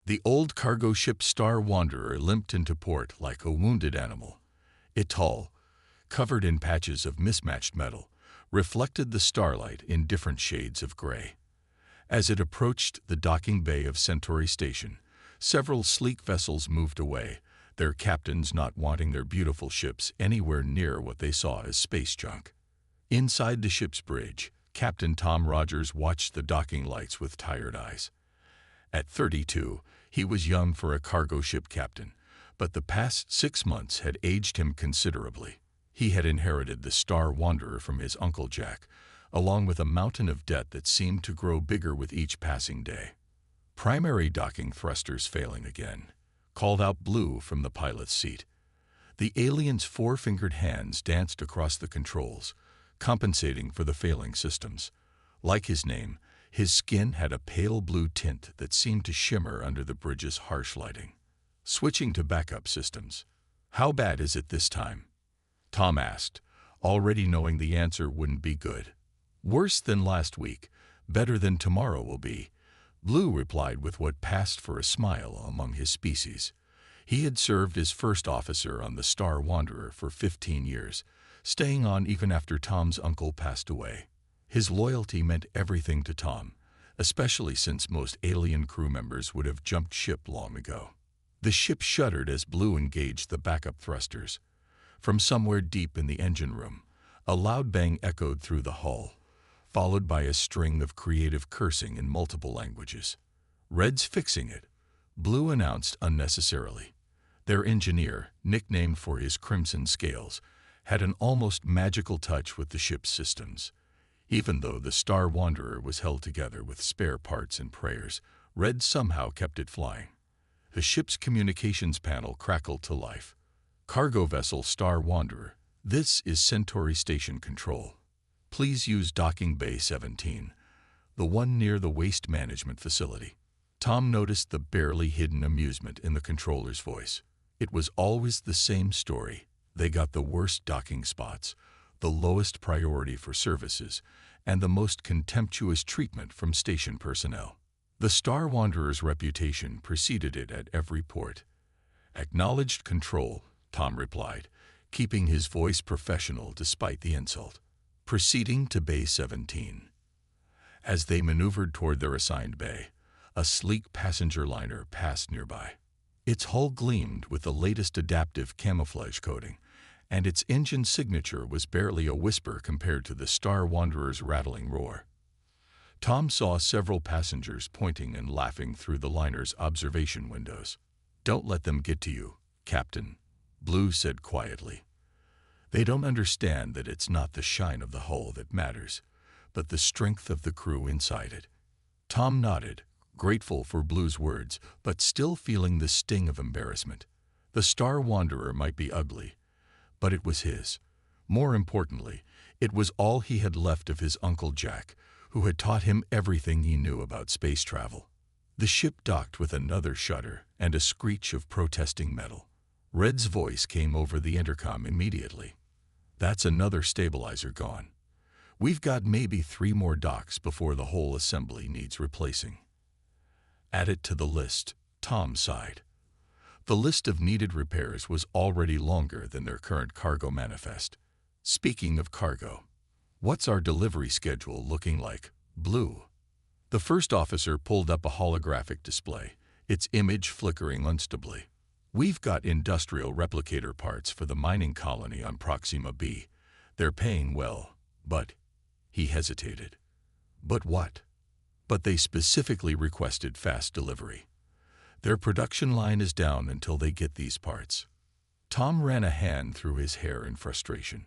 The old cargo ship Star Wanderer limped into port like a wounded animal. It tall, covered in patches of mismatched metal, reflected the starlight in different shades of gray. As it approached the docking bay of Centauri Station, several sleek vessels moved away, their captains not wanting their beautiful ships anywhere near what they saw as space junk. Inside the ship's bridge, Captain Tom Rogers watched the docking lights with tired eyes. At 32, he was young for a cargo ship captain, but the past 6 months had aged him considerably. He had inherited the Star Wanderer from his Uncle Jack, along with a mountain of debt that seemed to grow bigger with each passing day. Primary docking thrusters failing again, called out Blue from the pilot's seat. The alien's four-fingered hands danced across the controls, compensating for the failing systems. Like his name, his skin had a pale blue tint that seemed to shimmer under the bridge's harsh lighting. Switching to backup systems. "How bad is it this time?" Tom asked, already knowing the answer wouldn't be good. "Worse than last week, better than tomorrow will be," Blue replied with what passed for a smile among his species. He had served as first officer on the Star Wanderer for 15 years, staying on even after Tom's uncle passed away. His loyalty meant everything to Tom, especially since most alien crew members would have jumped ship long ago. The ship shuddered as Blue engaged the backup thrusters. From somewhere deep in the engine room, a loud bang echoed through the hull, followed by a string of creative cursing in multiple languages. "Red's fixing it," Blue announced unnecessarily. Their engineer, nicknamed for his crimson scales, had an almost magical touch with the ship's systems. Even though the Star Wanderer was held together with spare parts and prayers, Red somehow kept it flying. The ship's communications panel crackled to life. "Cargo vessel Star Wanderer, this is Centauri Station Control. Please use docking bay 17, the one near the waste management facility." Tom noticed the barely hidden amusement in the controller's voice. It was always the same story. They got the worst docking spots, the lowest priority for services, and the most contemptuous treatment from station personnel. The Star Wanderer's reputation preceded it at every port. "Acknowledged control," Tom replied, keeping his voice professional despite the insult. Proceeding to Bay 17. As they maneuvered toward their assigned bay, a sleek passenger liner passed nearby. Its hull gleamed with the latest adaptive camouflage coating, and its engine signature was barely a whisper compared to the Star Wanderer's rattling roar. Tom saw several passengers pointing and laughing through the liner's observation windows. "Don't let them get to you, Captain," Blue said quietly. "They don't understand that it's not the shine of the hull that matters, but the strength of the crew inside it." Tom nodded, grateful for Blue's words, but still feeling the sting of embarrassment. The Star Wanderer might be ugly, but it was his. More importantly, it was all he had left of his Uncle Jack, who had taught him everything he knew about space travel. The ship docked with another shudder and a screech of protesting metal. Red's voice came over the intercom immediately. "That's another stabilizer gone. We've got maybe 3 more docks before the whole assembly needs replacing." "Add it to the list," Tom sighed. The list of needed repairs was already longer than their current cargo manifest. "Speaking of cargo, what's our delivery schedule looking like, Blue?" The first officer pulled up a holographic display, its image flickering unstably. "We've got industrial replicator parts for the mining colony on Proxima B. They're paying well, but—" he hesitated. "But what?" "But they specifically requested fast delivery. Their production line is down until they get these parts." Tom ran a hand through his hair in frustration.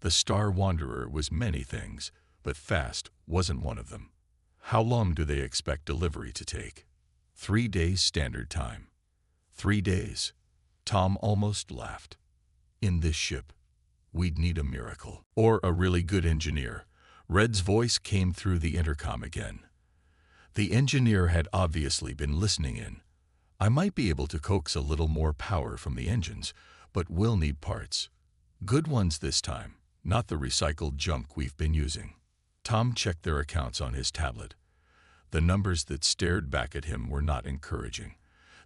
The Star Wanderer was many things, but fast wasn't one of them. "How long do they expect delivery to take?" 3 days standard time." 3 days. Tom almost laughed. "In this ship, we'd need a miracle. Or a really good engineer." Red's voice came through the intercom again. The engineer had obviously been listening in. "I might be able to coax a little more power from the engines, but we'll need parts. Good ones this time, not the recycled junk we've been using." Tom checked their accounts on his tablet. The numbers that stared back at him were not encouraging.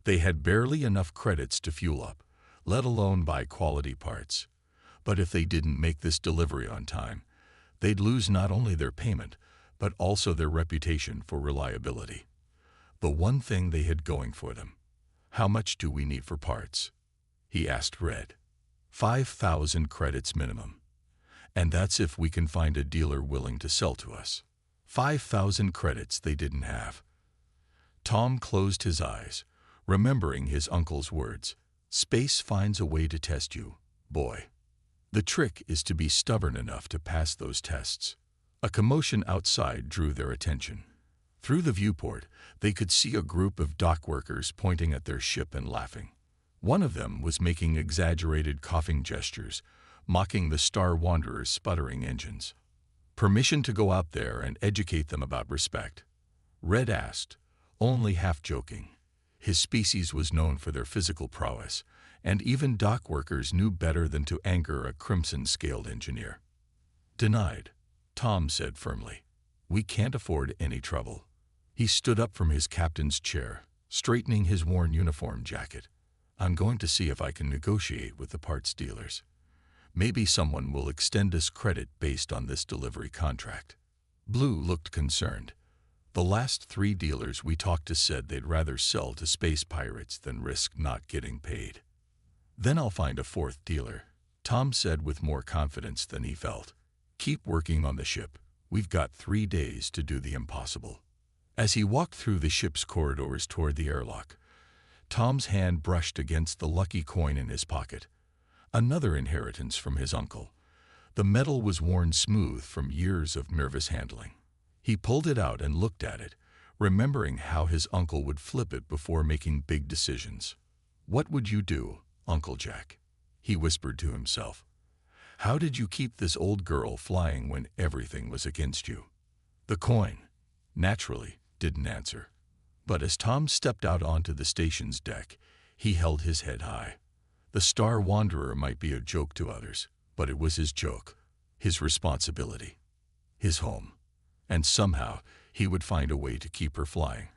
They had barely enough credits to fuel up, let alone buy quality parts. But if they didn't make this delivery on time, they'd lose not only their payment, but also their reputation for reliability. The one thing they had going for them. "How much do we need for parts?" he asked Red. 5,000 credits minimum. And that's if we can find a dealer willing to sell to us. 5,000 credits they didn't have. Tom closed his eyes, remembering his uncle's words. "Space finds a way to test you, boy. The trick is to be stubborn enough to pass those tests." A commotion outside drew their attention. Through the viewport, they could see a group of dock workers pointing at their ship and laughing. One of them was making exaggerated coughing gestures, mocking the Star Wanderer's sputtering engines. "Permission to go out there and educate them about respect?" Red asked, only half joking. His species was known for their physical prowess, and even dock workers knew better than to anger a crimson-scaled engineer. "Denied," Tom said firmly. "We can't afford any trouble." He stood up from his captain's chair, straightening his worn uniform jacket. "I'm going to see if I can negotiate with the parts dealers. Maybe someone will extend us credit based on this delivery contract." Blue looked concerned. "The last 3 dealers we talked to said they'd rather sell to space pirates than risk not getting paid." "Then I'll find a 4th dealer," Tom said with more confidence than he felt. "Keep working on the ship. We've got 3 days to do the impossible." As he walked through the ship's corridors toward the airlock, Tom's hand brushed against the lucky coin in his pocket. Another inheritance from his uncle. The metal was worn smooth from years of nervous handling. He pulled it out and looked at it, remembering how his uncle would flip it before making big decisions. "What would you do, Uncle Jack?" he whispered to himself. "How did you keep this old girl flying when everything was against you?" The coin, naturally, didn't answer. But as Tom stepped out onto the station's deck, he held his head high. The Star Wanderer might be a joke to others, but it was his joke, his responsibility, his home. And somehow he would find a way to keep her flying,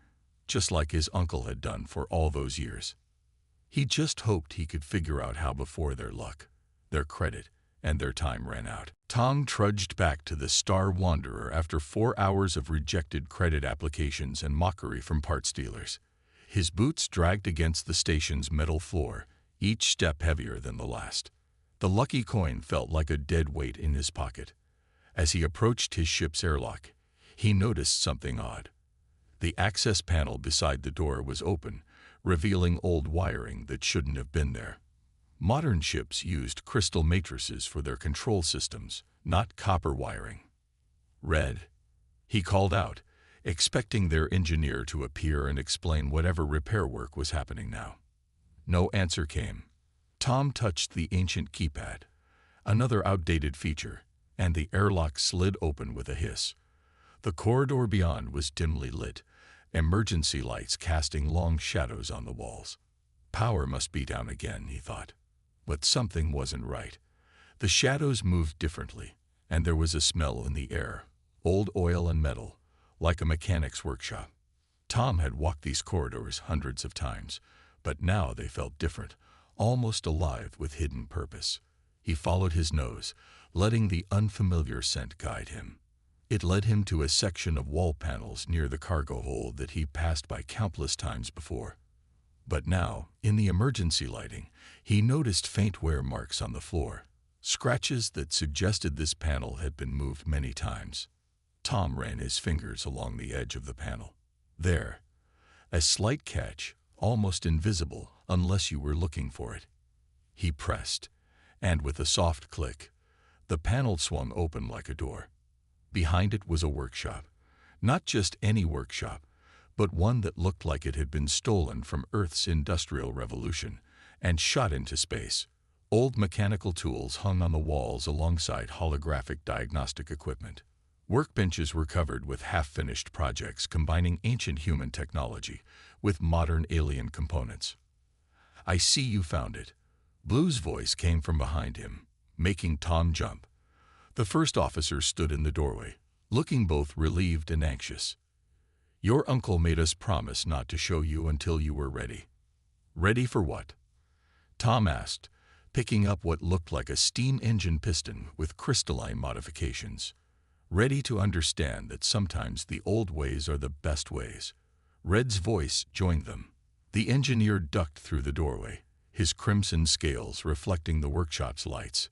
just like his uncle had done for all those years. He just hoped he could figure out how before their luck, their credit, and their time ran out. Tom trudged back to the Star Wanderer after 4 hours of rejected credit applications and mockery from parts dealers. His boots dragged against the station's metal floor, each step heavier than the last. The lucky coin felt like a dead weight in his pocket. As he approached his ship's airlock, he noticed something odd. The access panel beside the door was open, revealing old wiring that shouldn't have been there. Modern ships used crystal matrices for their control systems, not copper wiring. "Red," he called out, expecting their engineer to appear and explain whatever repair work was happening now. No answer came. Tom touched the ancient keypad, another outdated feature, and the airlock slid open with a hiss. The corridor beyond was dimly lit, emergency lights casting long shadows on the walls. Power must be down again, he thought. But something wasn't right. The shadows moved differently, and there was a smell in the air, old oil and metal, like a mechanic's workshop. Tom had walked these corridors hundreds of times, but now they felt different, almost alive with hidden purpose. He followed his nose, letting the unfamiliar scent guide him. It led him to a section of wall panels near the cargo hold that he passed by countless times before. But now, in the emergency lighting, he noticed faint wear marks on the floor, scratches that suggested this panel had been moved many times. Tom ran his fingers along the edge of the panel. There, a slight catch, almost invisible unless you were looking for it. He pressed, and with a soft click, the panel swung open like a door. Behind it was a workshop, not just any workshop, but one that looked like it had been stolen from Earth's Industrial Revolution and shot into space. Old mechanical tools hung on the walls alongside holographic diagnostic equipment. Workbenches were covered with half-finished projects combining ancient human technology with modern alien components. "I see you found it." Blue's voice came from behind him, making Tom jump. The first officer stood in the doorway, looking both relieved and anxious. "Your uncle made us promise not to show you until you were ready." Ready for what? Tom asked, picking up what looked like a steam engine piston with crystalline modifications. Ready to understand that sometimes the old ways are the best ways. Red's voice joined them. The engineer ducked through the doorway, his crimson scales reflecting the workshop's lights.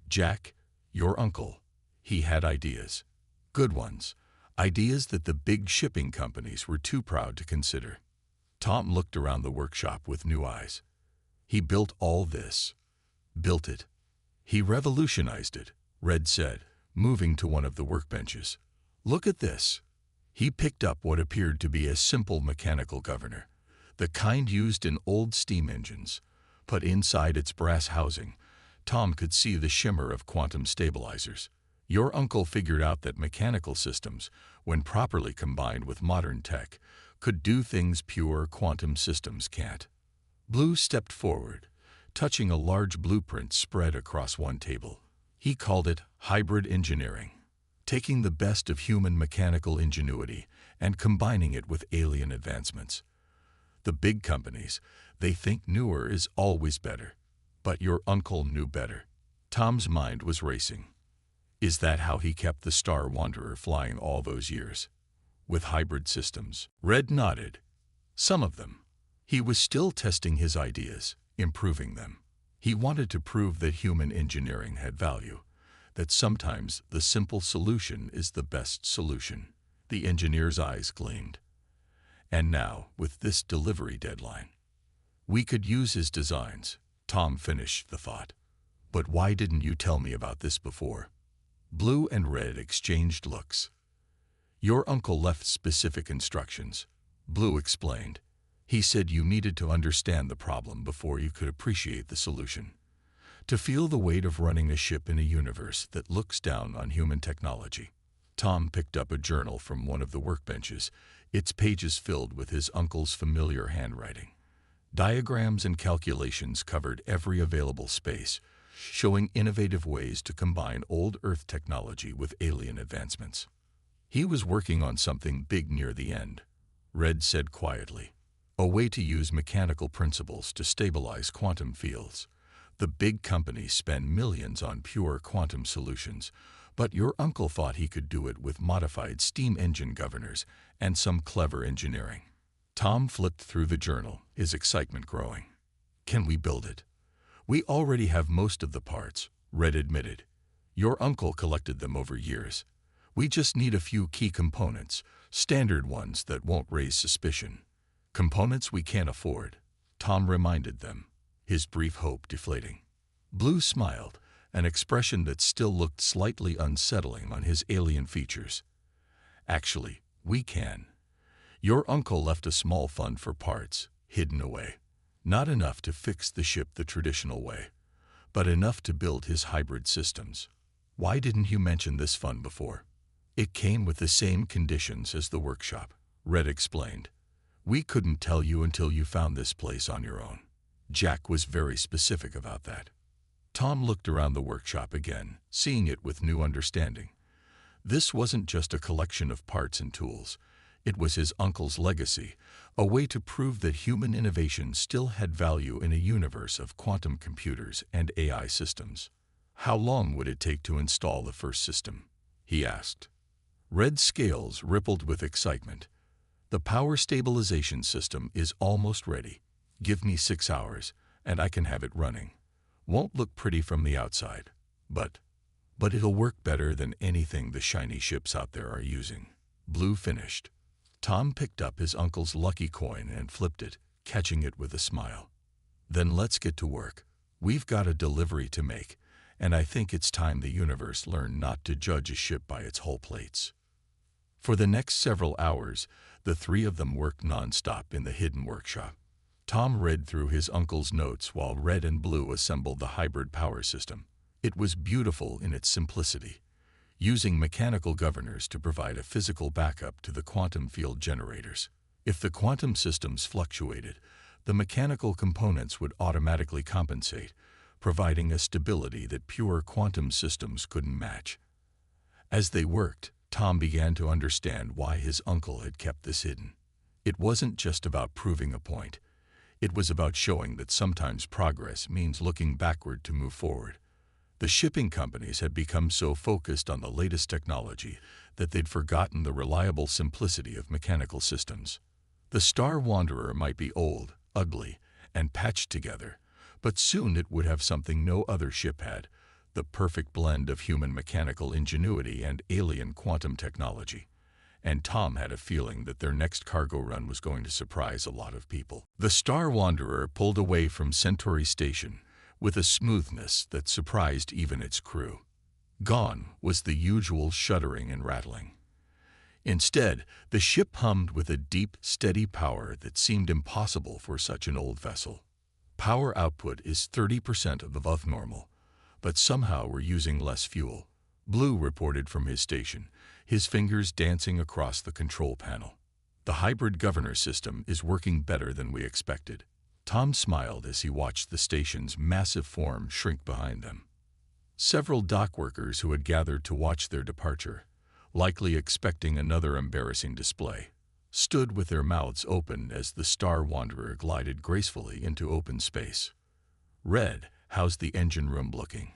Jack, your uncle. He had ideas. Good ones. Ideas that the big shipping companies were too proud to consider. Tom looked around the workshop with new eyes. He built all this. Built it. He revolutionized it, Red said, moving to one of the workbenches. Look at this. He picked up what appeared to be a simple mechanical governor, the kind used in old steam engines. But inside its brass housing, Tom could see the shimmer of quantum stabilizers. Your uncle figured out that mechanical systems, when properly combined with modern tech, could do things pure quantum systems can't. Blue stepped forward, touching a large blueprint spread across one table. He called it hybrid engineering, taking the best of human mechanical ingenuity and combining it with alien advancements. The big companies, they think newer is always better. But your uncle knew better. Tom's mind was racing. Is that how he kept the Star Wanderer flying all those years? With hybrid systems? Red nodded. Some of them. He was still testing his ideas, improving them. He wanted to prove that human engineering had value, that sometimes the simple solution is the best solution. The engineer's eyes gleamed. And now, with this delivery deadline, we could use his designs. Tom finished the thought. But why didn't you tell me about this before? Blue and Red exchanged looks. Your uncle left specific instructions, Blue explained. He said you needed to understand the problem before you could appreciate the solution. To feel the weight of running a ship in a universe that looks down on human technology. Tom picked up a journal from one of the workbenches, its pages filled with his uncle's familiar handwriting. Diagrams and calculations covered every available space, showing innovative ways to combine old Earth technology with alien advancements. He was working on something big near the end, Red said quietly. A way to use mechanical principles to stabilize quantum fields. The big companies spend millions on pure quantum solutions, but your uncle thought he could do it with modified steam engine governors and some clever engineering. Tom flipped through the journal, his excitement growing. Can we build it? We already have most of the parts, Red admitted. Your uncle collected them over years. We just need a few key components, standard ones that won't raise suspicion. Components we can't afford, Tom reminded them, his brief hope deflating. Blue smiled, an expression that still looked slightly unsettling on his alien features. Actually, we can. Your uncle left a small fund for parts, hidden away. Not enough to fix the ship the traditional way, but enough to build his hybrid systems. Why didn't you mention this fund before? It came with the same conditions as the workshop, Red explained. We couldn't tell you until you found this place on your own. Jack was very specific about that. Tom looked around the workshop again, seeing it with new understanding. This wasn't just a collection of parts and tools. It was his uncle's legacy, a way to prove that human innovation still had value in a universe of quantum computers and AI systems. How long would it take to install the first system? He asked. Red's scales rippled with excitement. The power stabilization system is almost ready. Give me 6 hours, and I can have it running. Won't look pretty from the outside, but it'll work better than anything the shiny ships out there are using. Blue finished. Tom picked up his uncle's lucky coin and flipped it, catching it with a smile. Then let's get to work. We've got a delivery to make, and I think it's time the universe learned not to judge a ship by its hull plates. For the next several hours, the three of them worked non-stop in the hidden workshop. Tom read through his uncle's notes while Red and Blue assembled the hybrid power system. It was beautiful in its simplicity, using mechanical governors to provide a physical backup to the quantum field generators. If the quantum systems fluctuated, the mechanical components would automatically compensate, providing a stability that pure quantum systems couldn't match. As they worked, Tom began to understand why his uncle had kept this hidden. It wasn't just about proving a point. It was about showing that sometimes progress means looking backward to move forward. The shipping companies had become so focused on the latest technology that they'd forgotten the reliable simplicity of mechanical systems. The Star Wanderer might be old, ugly, and patched together, but soon it would have something no other ship had, the perfect blend of human mechanical ingenuity and alien quantum technology. And Tom had a feeling that their next cargo run was going to surprise a lot of people. The Star Wanderer pulled away from Centauri Station with a smoothness that surprised even its crew. Gone was the usual shuddering and rattling. Instead, the ship hummed with a deep, steady power that seemed impossible for such an old vessel. Power output is 30% above normal, but somehow we're using less fuel, Blue reported from his station, his fingers dancing across the control panel. The hybrid governor system is working better than we expected. Tom smiled as he watched the station's massive form shrink behind them. Several dock workers who had gathered to watch their departure, likely expecting another embarrassing display, stood with their mouths open as the Star Wanderer glided gracefully into open space. "Red, how's the engine room looking?"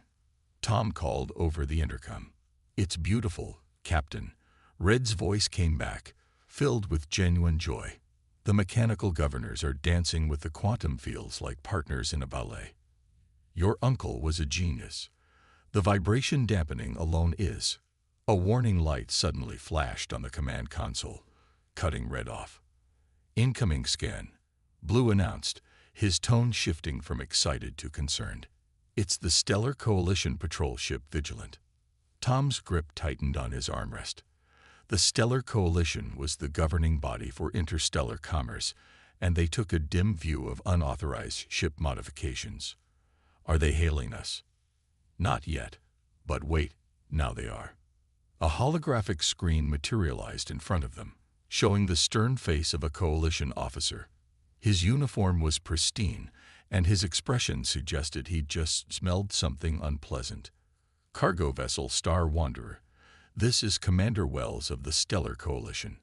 Tom called over the intercom. "It's beautiful, Captain." Red's voice came back, filled with genuine joy. "The mechanical governors are dancing with the quantum fields like partners in a ballet. Your uncle was a genius. The vibration dampening alone is." A warning light suddenly flashed on the command console, cutting Red off. "Incoming scan," Blue announced, his tone shifting from excited to concerned. "It's the Stellar Coalition patrol ship Vigilant." Tom's grip tightened on his armrest. The Stellar Coalition was the governing body for interstellar commerce, and they took a dim view of unauthorized ship modifications. "Are they hailing us?" "Not yet. But wait, now they are." A holographic screen materialized in front of them, showing the stern face of a Coalition officer. His uniform was pristine, and his expression suggested he'd just smelled something unpleasant. "Cargo vessel Star Wanderer. This is Commander Wells of the Stellar Coalition.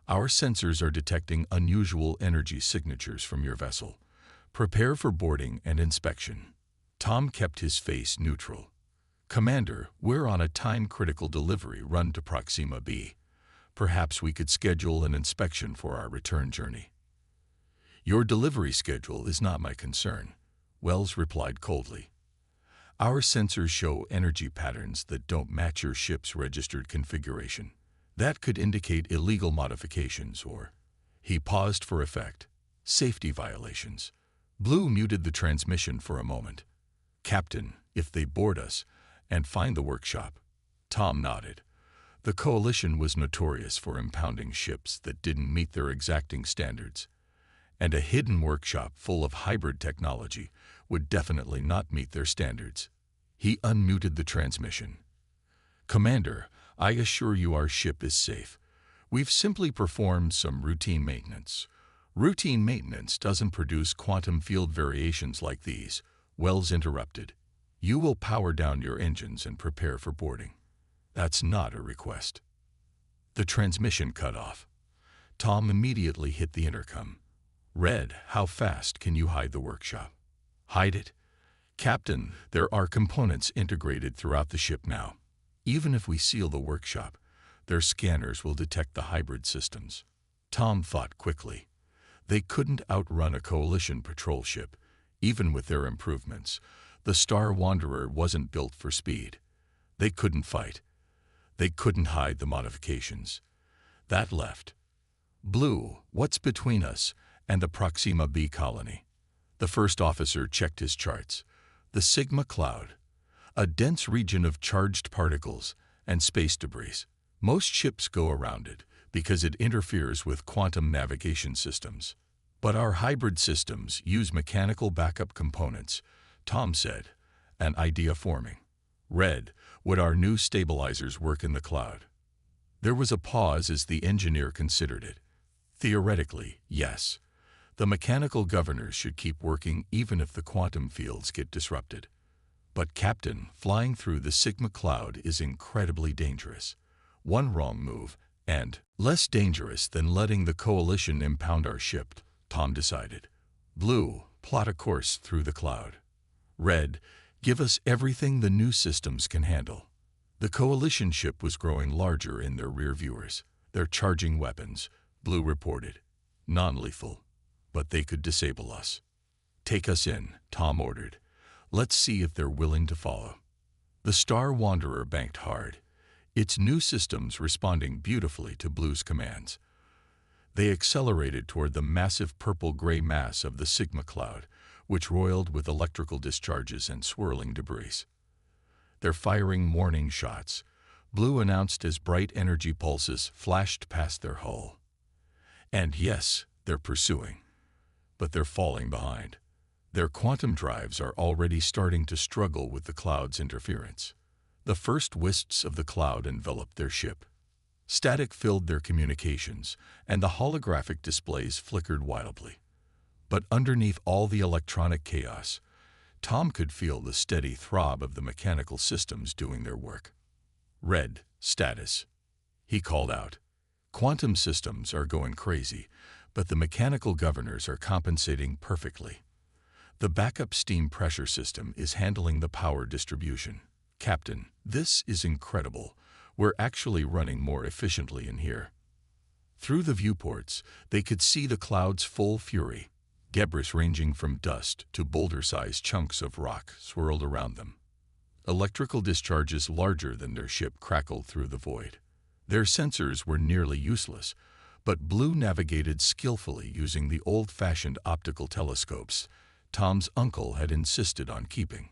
Our sensors are detecting unusual energy signatures from your vessel. Prepare for boarding and inspection." Tom kept his face neutral. "Commander, we're on a time-critical delivery run to Proxima B. Perhaps we could schedule an inspection for our return journey." "Your delivery schedule is not my concern," Wells replied coldly. "Our sensors show energy patterns that don't match your ship's registered configuration. That could indicate illegal modifications or—" He paused for effect. "Safety violations." Blue muted the transmission for a moment. "Captain, if they board us and find the workshop." Tom nodded. The Coalition was notorious for impounding ships that didn't meet their exacting standards, and a hidden workshop full of hybrid technology would definitely not meet their standards. He unmuted the transmission. "Commander, I assure you our ship is safe. We've simply performed some routine maintenance." "Routine maintenance doesn't produce quantum field variations like these," Wells interrupted. "You will power down your engines and prepare for boarding." "That's not a request." The transmission cut off. Tom immediately hit the intercom. "Red, how fast can you hide the workshop?" "Hide it?" "Captain, there are components integrated throughout the ship now. Even if we seal the workshop, their scanners will detect the hybrid systems." Tom thought quickly. They couldn't outrun a Coalition patrol ship, even with their improvements. The Star Wanderer wasn't built for speed. They couldn't fight. They couldn't hide the modifications. That left. "Blue, what's between us and the Proxima B colony?" The first officer checked his charts. "The Sigma Cloud, a dense region of charged particles and space debris. Most ships go around it because it interferes with quantum navigation systems. But our hybrid systems use mechanical backup components," Tom said, an idea forming. "Red, would our new stabilizers work in the cloud?" There was a pause as the engineer considered it. "Theoretically, yes. The mechanical governors should keep working even if the quantum fields get disrupted. But Captain, flying through the Sigma Cloud is incredibly dangerous. One wrong move, and less dangerous than letting the Coalition impound our ship," Tom decided. Blue, plot a course through the cloud. Red, give us everything the new systems can handle. The coalition ship was growing larger in their rear viewers. They're charging weapons, Blue reported. Non-lethal, but they could disable us. Take us in, Tom ordered. Let's see if they're willing to follow. The Star Wanderer banked hard, its new systems responding beautifully to Blue's commands. They accelerated toward the massive purple-gray mass of the Sigma cloud, which roiled with electrical discharges and swirling debris. They're firing warning shots, Blue announced as bright energy pulses flashed past their hull. And yes, they're pursuing. But they're falling behind. Their quantum drives are already starting to struggle with the cloud's interference. The first wisps of the cloud enveloped their ship. Static filled their communications, and the holographic displays flickered wildly. But underneath all the electronic chaos, Tom could feel the steady throb of the mechanical systems doing their work. Red, status. He called out. Quantum systems are going crazy, but the mechanical governors are compensating perfectly. The backup steam pressure system is handling the power distribution. Captain, this is incredible. We're actually running more efficiently in here. Through the viewports, they could see the cloud's full fury. Debris ranging from dust to boulder-sized chunks of rock swirled around them. Electrical discharges larger than their ship crackled through the void. Their sensors were nearly useless, but Blue navigated skillfully using the old-fashioned optical telescopes Tom's uncle had insisted on keeping.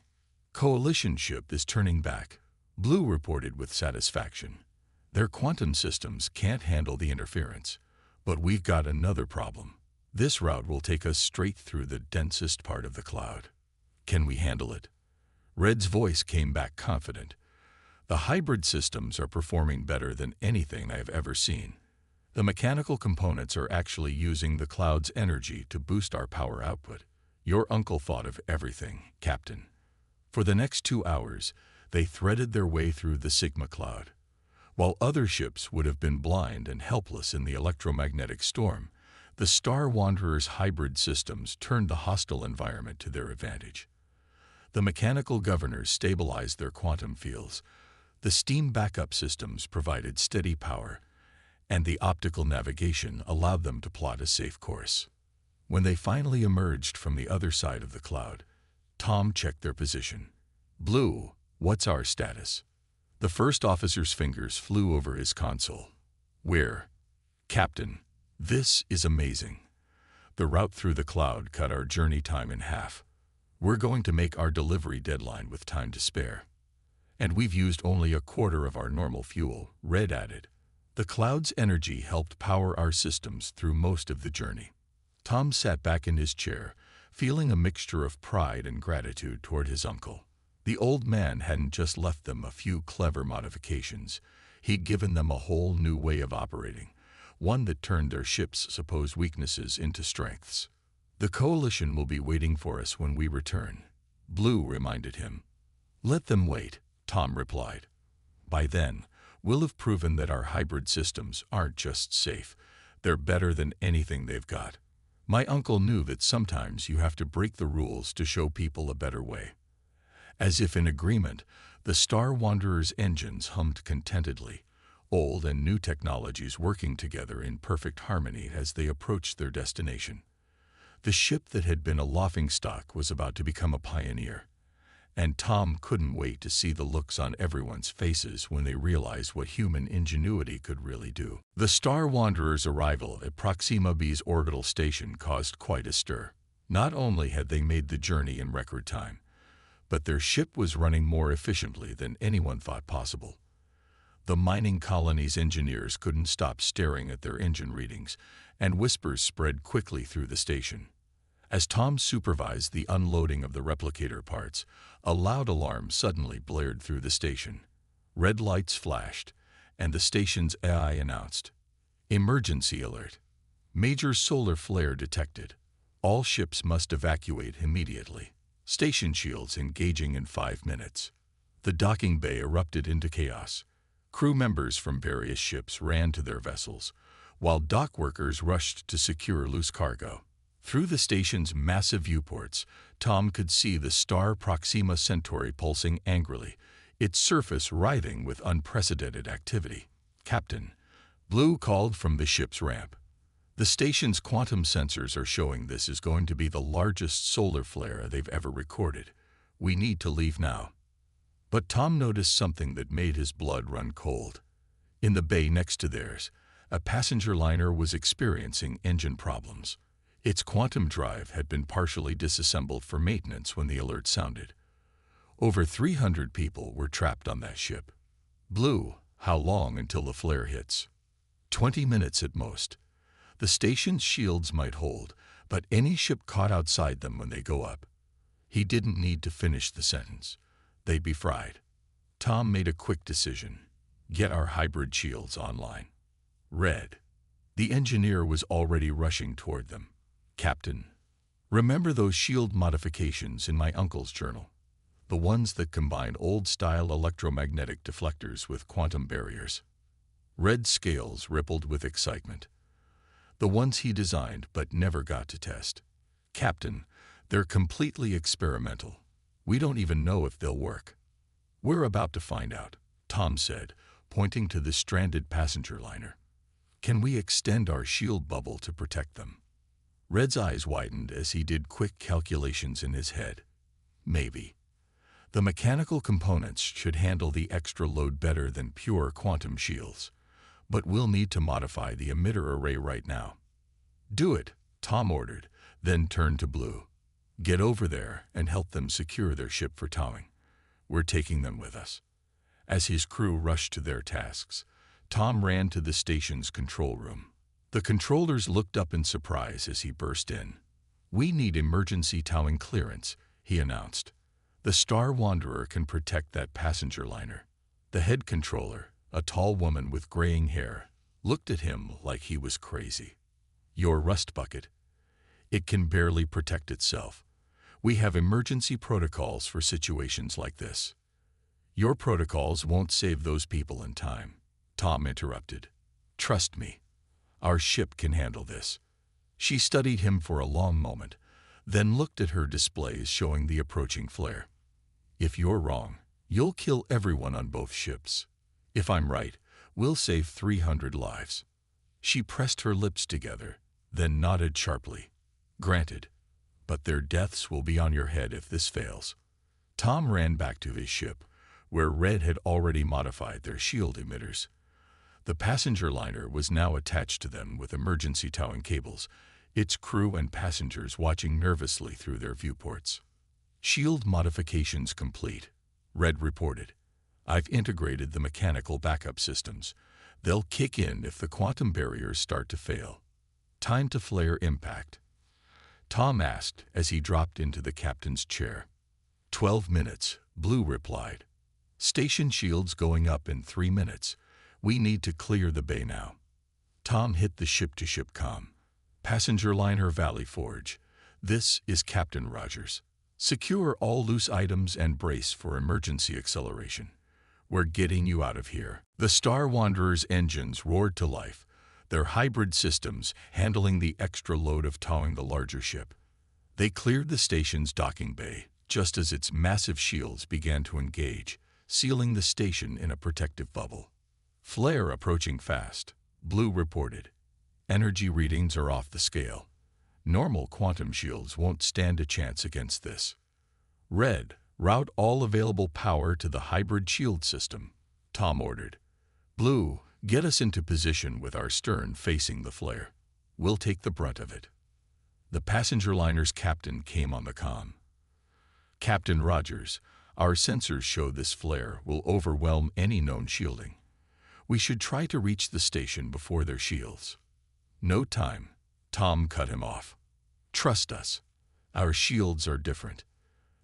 Coalition ship is turning back, Blue reported with satisfaction. Their quantum systems can't handle the interference, but we've got another problem. This route will take us straight through the densest part of the cloud. Can we handle it? Red's voice came back confident. The hybrid systems are performing better than anything I have ever seen. The mechanical components are actually using the cloud's energy to boost our power output. Your uncle thought of everything, Captain. For the next 2 hours, they threaded their way through the Sigma cloud. While other ships would have been blind and helpless in the electromagnetic storm, the Star Wanderer's hybrid systems turned the hostile environment to their advantage. The mechanical governors stabilized their quantum fields, the steam backup systems provided steady power, and the optical navigation allowed them to plot a safe course. When they finally emerged from the other side of the cloud, Tom checked their position. Blue, what's our status? The first officer's fingers flew over his console. We're, Captain, this is amazing. The route through the cloud cut our journey time in half. We're going to make our delivery deadline with time to spare. And we've used only a quarter of our normal fuel, Red added. The cloud's energy helped power our systems through most of the journey. Tom sat back in his chair, feeling a mixture of pride and gratitude toward his uncle. The old man hadn't just left them a few clever modifications. He'd given them a whole new way of operating, one that turned their ship's supposed weaknesses into strengths. The coalition will be waiting for us when we return, Blue reminded him. Let them wait, Tom replied. By then, we'll have proven that our hybrid systems aren't just safe, they're better than anything they've got. My uncle knew that sometimes you have to break the rules to show people a better way. As if in agreement, the Star Wanderer's engines hummed contentedly, old and new technologies working together in perfect harmony as they approached their destination. The ship that had been a laughingstock was about to become a pioneer, and Tom couldn't wait to see the looks on everyone's faces when they realized what human ingenuity could really do. The Star Wanderer's arrival at Proxima B's orbital station caused quite a stir. Not only had they made the journey in record time, but their ship was running more efficiently than anyone thought possible. The mining colony's engineers couldn't stop staring at their engine readings, and whispers spread quickly through the station. As Tom supervised the unloading of the replicator parts, a loud alarm suddenly blared through the station. Red lights flashed, and the station's AI announced, "Emergency alert. Major solar flare detected. All ships must evacuate immediately. Station shields engaging in 5 minutes." The docking bay erupted into chaos. Crew members from various ships ran to their vessels, while dock workers rushed to secure loose cargo. Through the station's massive viewports, Tom could see the star Proxima Centauri pulsing angrily, its surface writhing with unprecedented activity. "Captain," Blue called from the ship's ramp. "The station's quantum sensors are showing this is going to be the largest solar flare they've ever recorded. We need to leave now." But Tom noticed something that made his blood run cold. In the bay next to theirs, a passenger liner was experiencing engine problems. Its quantum drive had been partially disassembled for maintenance when the alert sounded. Over 300 people were trapped on that ship. "Blue, how long until the flare hits?" 20 minutes at most. The station's shields might hold, but any ship caught outside them when they go up. He didn't need to finish the sentence. They'd be fried. Tom made a quick decision. "Get our hybrid shields online." "Red." The engineer was already rushing toward them. "Captain, remember those shield modifications in my uncle's journal? The ones that combine old-style electromagnetic deflectors with quantum barriers?" Red's scales rippled with excitement. "The ones he designed but never got to test. Captain, they're completely experimental. We don't even know if they'll work." "We're about to find out," Tom said, pointing to the stranded passenger liner. "Can we extend our shield bubble to protect them?" Red's eyes widened as he did quick calculations in his head. "Maybe. The mechanical components should handle the extra load better than pure quantum shields, but we'll need to modify the emitter array right now." "Do it," Tom ordered, then turned to Blue. "Get over there and help them secure their ship for towing. We're taking them with us." As his crew rushed to their tasks, Tom ran to the station's control room. The controllers looked up in surprise as he burst in. "We need emergency towing clearance," he announced. "The Star Wanderer can protect that passenger liner." The head controller, a tall woman with graying hair, looked at him like he was crazy. "Your rust bucket. It can barely protect itself. We have emergency protocols for situations like this." "Your protocols won't save those people in time," Tom interrupted. "Trust me. Our ship can handle this." She studied him for a long moment, then looked at her displays showing the approaching flare. "If you're wrong, you'll kill everyone on both ships. If I'm right, we'll save 300 lives." She pressed her lips together, then nodded sharply. "Granted. But their deaths will be on your head if this fails." Tom ran back to his ship, where Red had already modified their shield emitters. The passenger liner was now attached to them with emergency towing cables, its crew and passengers watching nervously through their viewports. "Shield modifications complete," Red reported. "I've integrated the mechanical backup systems. They'll kick in if the quantum barriers start to fail." "Time to flare impact?" Tom asked as he dropped into the captain's chair. 12 minutes, Blue replied. "Station shields going up in 3 minutes. We need to clear the bay now." Tom hit the ship-to-ship comm. "Passenger liner Valley Forge. This is Captain Rogers. Secure all loose items and brace for emergency acceleration. We're getting you out of here." The Star Wanderer's engines roared to life, their hybrid systems handling the extra load of towing the larger ship. They cleared the station's docking bay just as its massive shields began to engage, sealing the station in a protective bubble. "Flare approaching fast," Blue reported. "Energy readings are off the scale. Normal quantum shields won't stand a chance against this." "Red, route all available power to the hybrid shield system," Tom ordered. "Blue, get us into position with our stern facing the flare. We'll take the brunt of it." The passenger liner's captain came on the comm. "Captain Rogers, our sensors show this flare will overwhelm any known shielding. We should try to reach the station before their shields." "No time," Tom cut him off. "Trust us. Our shields are different."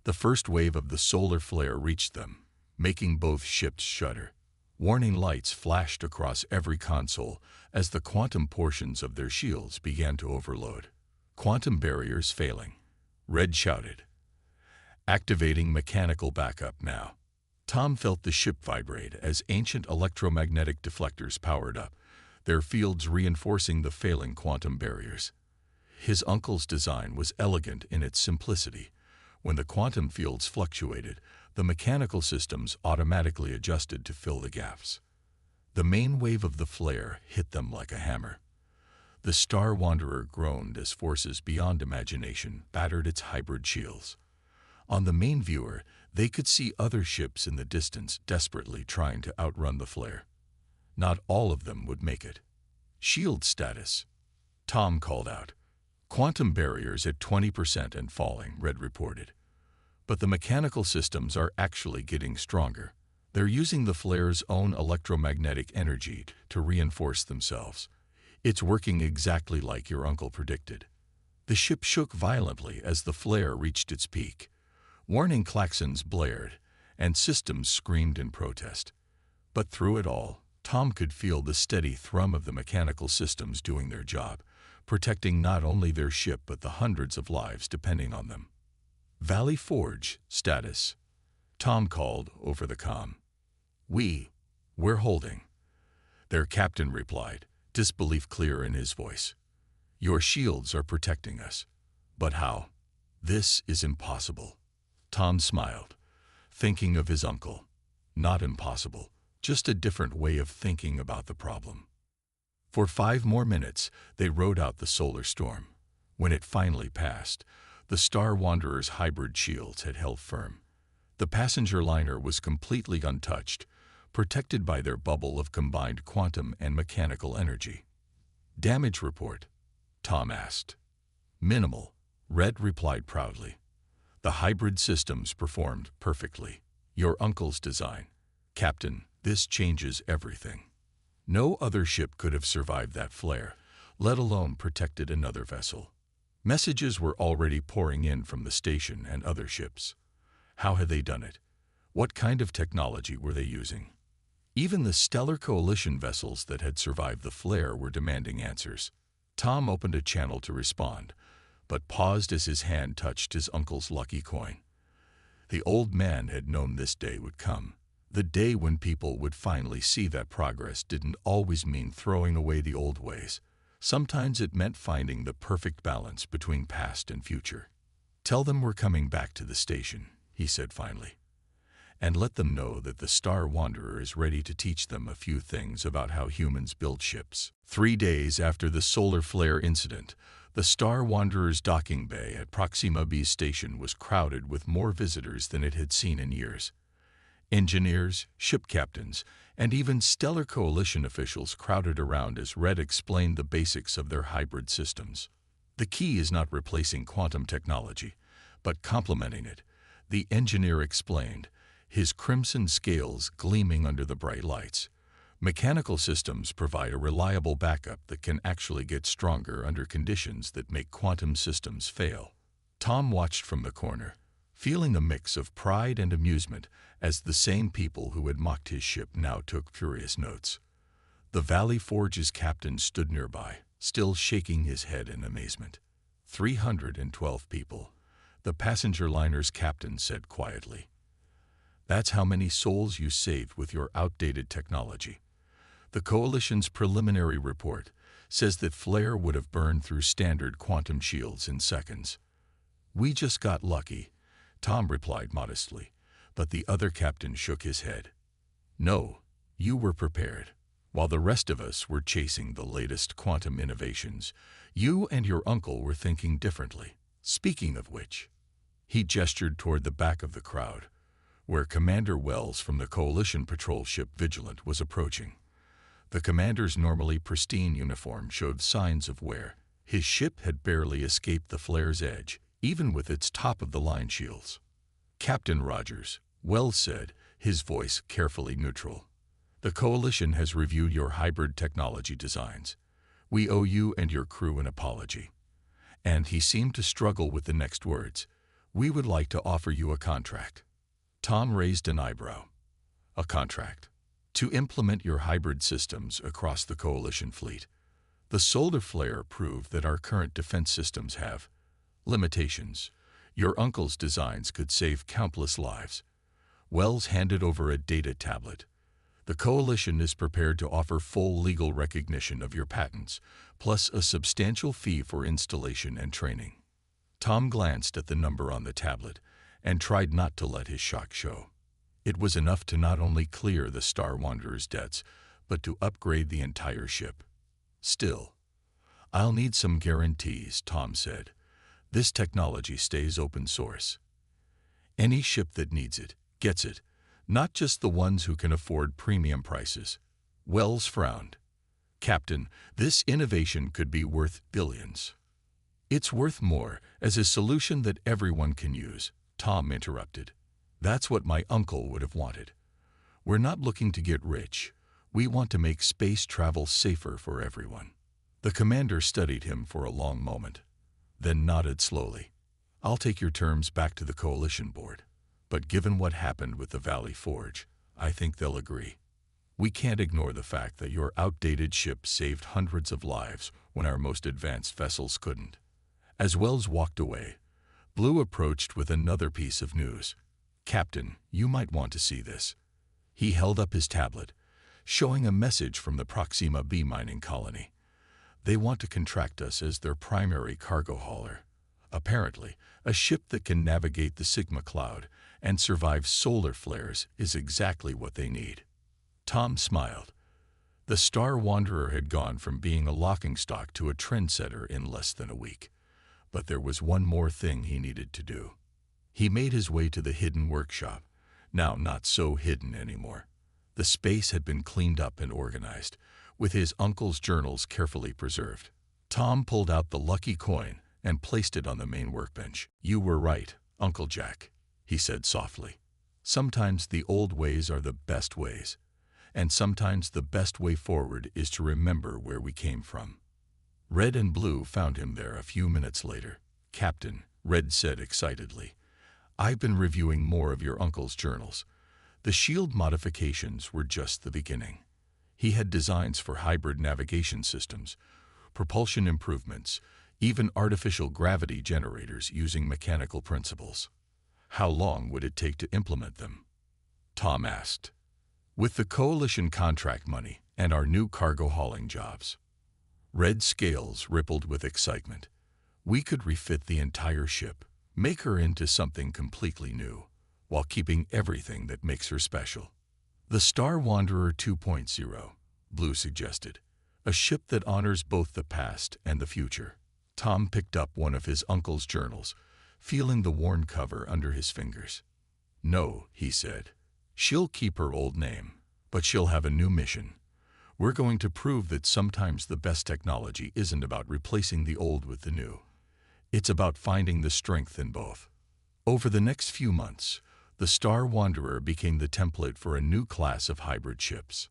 The first wave of the solar flare reached them, making both ships shudder. Warning lights flashed across every console as the quantum portions of their shields began to overload. "Quantum barriers failing," Red shouted. "Activating mechanical backup now." Tom felt the ship vibrate as ancient electromagnetic deflectors powered up, their fields reinforcing the failing quantum barriers. His uncle's design was elegant in its simplicity. When the quantum fields fluctuated, the mechanical systems automatically adjusted to fill the gaps. The main wave of the flare hit them like a hammer. The Star Wanderer groaned as forces beyond imagination battered its hybrid shields. On the main viewer, they could see other ships in the distance desperately trying to outrun the flare. Not all of them would make it. "Shield status," Tom called out. "Quantum barriers at 20% and falling," Red reported. "But the mechanical systems are actually getting stronger. They're using the flare's own electromagnetic energy to reinforce themselves. It's working exactly like your uncle predicted." The ship shook violently as the flare reached its peak. Warning klaxons blared, and systems screamed in protest. But through it all, Tom could feel the steady thrum of the mechanical systems doing their job, protecting not only their ship but the hundreds of lives depending on them. "Valley Forge status," Tom called over the comm. We're holding," their captain replied, disbelief clear in his voice. "Your shields are protecting us. But how? This is impossible." Tom smiled, thinking of his uncle. Not impossible, just a different way of thinking about the problem. For 5 more minutes, they rode out the solar storm. When it finally passed, the Star Wanderer's hybrid shields had held firm. The passenger liner was completely untouched, protected by their bubble of combined quantum and mechanical energy. "Damage report?" Tom asked. "Minimal," Red replied proudly. "The hybrid systems performed perfectly. Your uncle's design. Captain, this changes everything. No other ship could have survived that flare, let alone protected another vessel." Messages were already pouring in from the station and other ships. How had they done it? What kind of technology were they using? Even the Stellar Coalition vessels that had survived the flare were demanding answers. Tom opened a channel to respond, but paused as his hand touched his uncle's lucky coin. The old man had known this day would come. The day when people would finally see that progress didn't always mean throwing away the old ways. Sometimes it meant finding the perfect balance between past and future. "Tell them we're coming back to the station," he said finally. "And let them know that the Star Wanderer is ready to teach them a few things about how humans build ships." 3 days after the solar flare incident, the Star Wanderer's docking bay at Proxima B's station was crowded with more visitors than it had seen in years. Engineers, ship captains, and even Stellar Coalition officials crowded around as Red explained the basics of their hybrid systems. "The key is not replacing quantum technology, but complementing it," the engineer explained, his crimson scales gleaming under the bright lights. "Mechanical systems provide a reliable backup that can actually get stronger under conditions that make quantum systems fail." Tom watched from the corner, feeling a mix of pride and amusement as the same people who had mocked his ship now took furious notes. The Valley Forge's captain stood nearby, still shaking his head in amazement. 312 people, the passenger liner's captain said quietly. "That's how many souls you saved with your outdated technology. The Coalition's preliminary report says that flare would have burned through standard quantum shields in seconds." "We just got lucky," Tom replied modestly, but the other captain shook his head. "No, you were prepared. While the rest of us were chasing the latest quantum innovations, you and your uncle were thinking differently. Speaking of which," he gestured toward the back of the crowd, where Commander Wells from the Coalition patrol ship Vigilant was approaching. The commander's normally pristine uniform showed signs of wear. His ship had barely escaped the flare's edge, even with its top-of-the-line shields. "Captain Rogers," Wells said, his voice carefully neutral. "The Coalition has reviewed your hybrid technology designs. We owe you and your crew an apology." And he seemed to struggle with the next words. "We would like to offer you a contract." Tom raised an eyebrow. "A contract? To implement your hybrid systems across the Coalition fleet. The solar flare proved that our current defense systems have limitations. Your uncle's designs could save countless lives." Wells handed over a data tablet. The Coalition is prepared to offer full legal recognition of your patents, plus a substantial fee for installation and training. Tom glanced at the number on the tablet and tried not to let his shock show. It was enough to not only clear the Star Wanderer's debts, but to upgrade the entire ship. Still, "I'll need some guarantees," Tom said. "This technology stays open source. Any ship that needs it gets it, not just the ones who can afford premium prices." Wells frowned. "Captain, this innovation could be worth billions." "It's worth more as a solution that everyone can use," Tom interrupted. "That's what my uncle would have wanted. We're not looking to get rich. We want to make space travel safer for everyone." The commander studied him for a long moment, then nodded slowly. "I'll take your terms back to the Coalition board, but given what happened with the Valley Forge, I think they'll agree. We can't ignore the fact that your outdated ship saved hundreds of lives when our most advanced vessels couldn't." As Wells walked away, Blue approached with another piece of news. "Captain, you might want to see this." He held up his tablet, showing a message from the Proxima B mining colony. "They want to contract us as their primary cargo hauler. Apparently, a ship that can navigate the Sigma Cloud and survive solar flares is exactly what they need." Tom smiled. The Star Wanderer had gone from being a laughingstock to a trendsetter in less than a week. But there was one more thing he needed to do. He made his way to the hidden workshop, now not so hidden anymore. The space had been cleaned up and organized, with his uncle's journals carefully preserved. Tom pulled out the lucky coin and placed it on the main workbench. "You were right, Uncle Jack," he said softly. "Sometimes the old ways are the best ways, and sometimes the best way forward is to remember where we came from." Red and Blue found him there a few minutes later. "Captain," Red said excitedly, "I've been reviewing more of your uncle's journals. The shield modifications were just the beginning. He had designs for hybrid navigation systems, propulsion improvements, even artificial gravity generators using mechanical principles. How long would it take to implement them?" Tom asked. "With the Coalition contract money and our new cargo hauling jobs." Red's scales rippled with excitement. "We could refit the entire ship, make her into something completely new, while keeping everything that makes her special." "The Star Wanderer 2.0, Blue suggested. "A ship that honors both the past and the future." Tom picked up one of his uncle's journals, feeling the worn cover under his fingers. "No," he said. "She'll keep her old name, but she'll have a new mission. We're going to prove that sometimes the best technology isn't about replacing the old with the new. It's about finding the strength in both." Over the next few months, the Star Wanderer became the template for a new class of hybrid ships.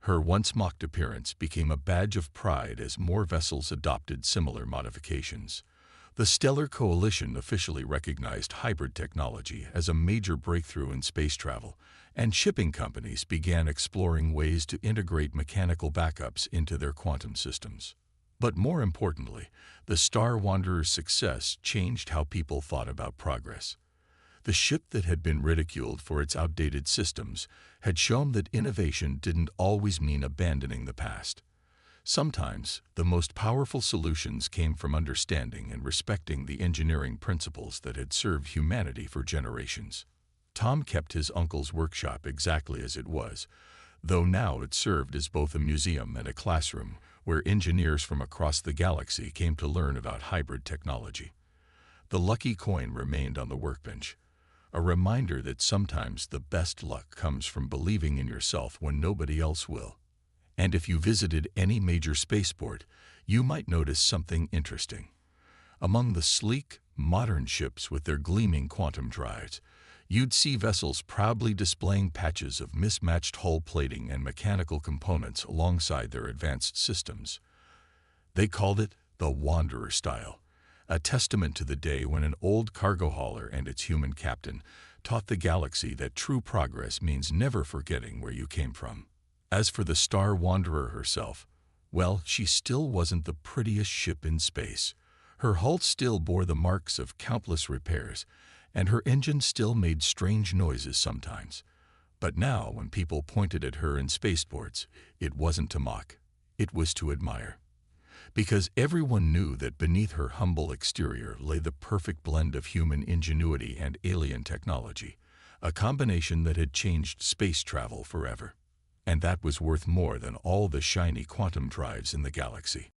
Her once mocked appearance became a badge of pride as more vessels adopted similar modifications. The Stellar Coalition officially recognized hybrid technology as a major breakthrough in space travel, and shipping companies began exploring ways to integrate mechanical backups into their quantum systems. But more importantly, the Star Wanderer's success changed how people thought about progress. The ship that had been ridiculed for its outdated systems had shown that innovation didn't always mean abandoning the past. Sometimes, the most powerful solutions came from understanding and respecting the engineering principles that had served humanity for generations. Tom kept his uncle's workshop exactly as it was, though now it served as both a museum and a classroom where engineers from across the galaxy came to learn about hybrid technology. The lucky coin remained on the workbench, a reminder that sometimes the best luck comes from believing in yourself when nobody else will. And if you visited any major spaceport, you might notice something interesting. Among the sleek, modern ships with their gleaming quantum drives, you'd see vessels proudly displaying patches of mismatched hull plating and mechanical components alongside their advanced systems. They called it the Wanderer style, a testament to the day when an old cargo hauler and its human captain taught the galaxy that true progress means never forgetting where you came from. As for the Star Wanderer herself, well, she still wasn't the prettiest ship in space. Her hull still bore the marks of countless repairs, and her engine still made strange noises sometimes. But now, when people pointed at her in spaceports, it wasn't to mock. It was to admire. Because everyone knew that beneath her humble exterior lay the perfect blend of human ingenuity and alien technology, a combination that had changed space travel forever. And that was worth more than all the shiny quantum drives in the galaxy.